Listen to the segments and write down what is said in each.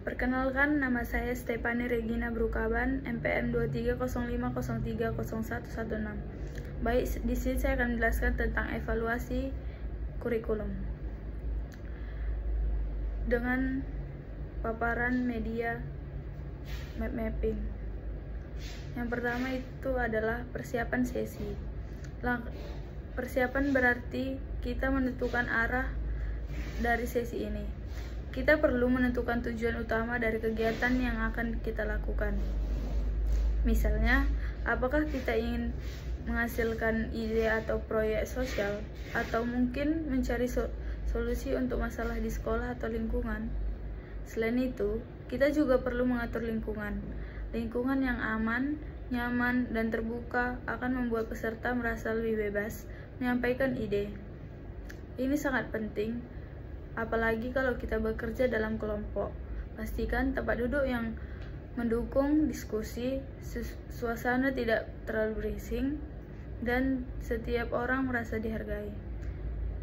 Perkenalkan, nama saya Stefani Regina Brukaban, MPM 2305030116. Baik, di sini saya akan menjelaskan tentang evaluasi kurikulum dengan paparan media map mapping. Yang pertama itu adalah persiapan sesi. Persiapan berarti kita menentukan arah dari sesi ini. Kita perlu menentukan tujuan utama dari kegiatan yang akan kita lakukan. Misalnya, apakah kita ingin menghasilkan ide atau proyek sosial, atau mungkin mencari solusi untuk masalah di sekolah atau lingkungan. Selain itu, kita juga perlu mengatur lingkungan. Lingkungan yang aman, nyaman, dan terbuka akan membuat peserta merasa lebih bebas menyampaikan ide. Ini sangat penting, apalagi kalau kita bekerja dalam kelompok. Pastikan tempat duduk yang mendukung diskusi, suasana tidak terlalu berising, dan setiap orang merasa dihargai.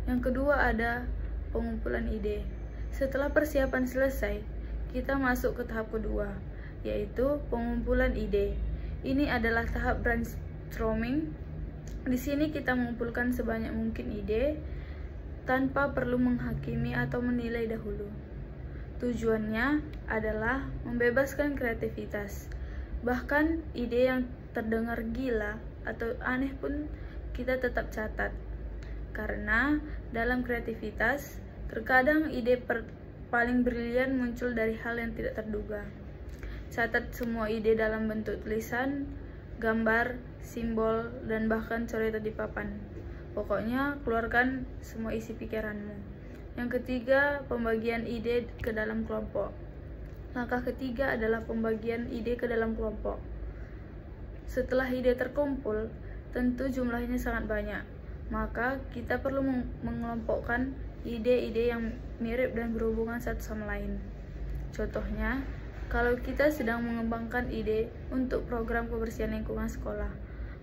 Yang kedua ada pengumpulan ide. Setelah persiapan selesai, kita masuk ke tahap kedua, yaitu pengumpulan ide. Ini adalah tahap brainstorming. Di sini kita mengumpulkan sebanyak mungkin ide tanpa perlu menghakimi atau menilai dahulu. Tujuannya adalah membebaskan kreativitas. Bahkan ide yang terdengar gila atau aneh pun kita tetap catat. Karena dalam kreativitas, terkadang ide paling brilian muncul dari hal yang tidak terduga. Catat semua ide dalam bentuk tulisan, gambar, simbol, dan bahkan coretan di papan. Pokoknya, keluarkan semua isi pikiranmu. Yang ketiga, pembagian ide ke dalam kelompok. Langkah ketiga adalah pembagian ide ke dalam kelompok. Setelah ide terkumpul, tentu jumlahnya sangat banyak. Maka, kita perlu mengelompokkan ide-ide yang mirip dan berhubungan satu sama lain. Contohnya, kalau kita sedang mengembangkan ide untuk program kebersihan lingkungan sekolah,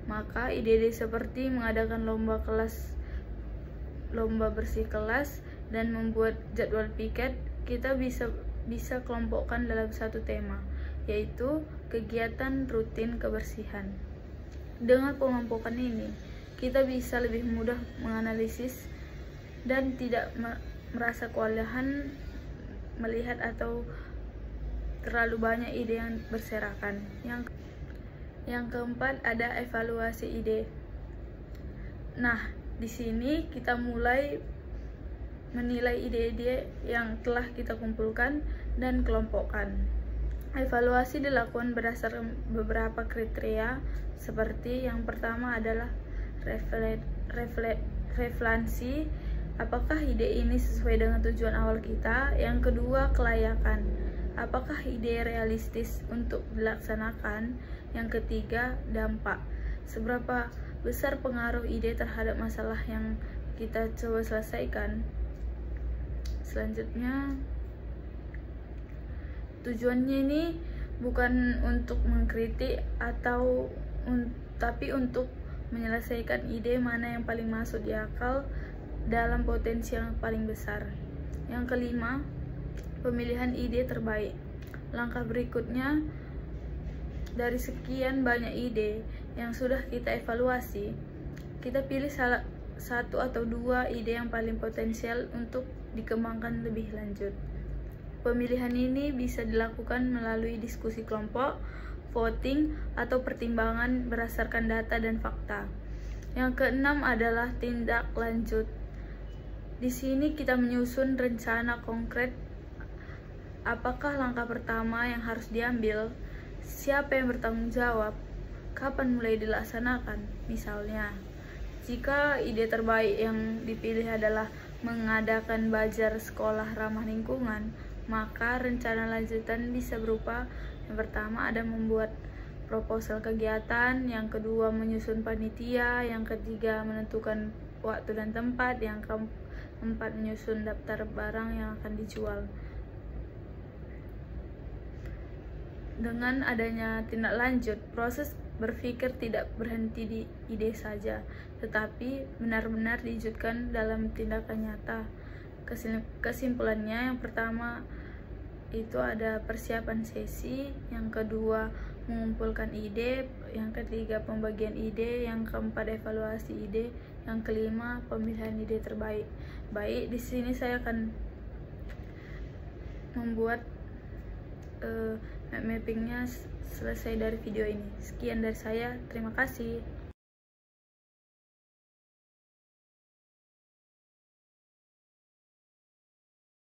maka ide-ide seperti mengadakan lomba bersih kelas, dan membuat jadwal piket, kita bisa kelompokkan dalam satu tema, yaitu kegiatan rutin kebersihan. Dengan pengelompokan ini, kita bisa lebih mudah menganalisis dan tidak merasa kewalahan melihat atau terlalu banyak ide yang berserakan. Yang keempat ada evaluasi ide. Nah, di sini kita mulai menilai ide-ide yang telah kita kumpulkan dan kelompokkan. Evaluasi dilakukan berdasarkan beberapa kriteria, seperti yang pertama adalah relevansi, apakah ide ini sesuai dengan tujuan awal kita. Yang kedua, kelayakan, apakah ide realistis untuk dilaksanakan. Yang ketiga, dampak, seberapa besar pengaruh ide terhadap masalah yang kita coba selesaikan. Selanjutnya, tujuannya ini bukan untuk mengkritik tapi untuk menyelesaikan ide mana yang paling masuk di akal dalam potensi yang paling besar. Yang kelima, pemilihan ide terbaik. Langkah berikutnya, dari sekian banyak ide yang sudah kita evaluasi, kita pilih salah satu atau dua ide yang paling potensial untuk dikembangkan lebih lanjut. Pemilihan ini bisa dilakukan melalui diskusi kelompok, voting, atau pertimbangan berdasarkan data dan fakta. Yang keenam adalah tindak lanjut. Di sini kita menyusun rencana konkret. Apakah langkah pertama yang harus diambil? Siapa yang bertanggung jawab? Kapan mulai dilaksanakan? Misalnya, jika ide terbaik yang dipilih adalah mengadakan bazar sekolah ramah lingkungan, maka rencana lanjutan bisa berupa: yang pertama ada membuat proposal kegiatan, yang kedua menyusun panitia, yang ketiga menentukan waktu dan tempat, yang keempat menyusun daftar barang yang akan dijual. Dengan adanya tindak lanjut, proses berpikir tidak berhenti di ide saja, tetapi benar-benar diwujudkan dalam tindakan nyata. Kesimpulannya, yang pertama itu ada persiapan sesi, yang kedua mengumpulkan ide, yang ketiga pembagian ide, yang keempat evaluasi ide, yang kelima pemilihan ide terbaik. Baik, di sini saya akan membuat map mappingnya selesai dari video ini. Sekian dari saya, terima kasih.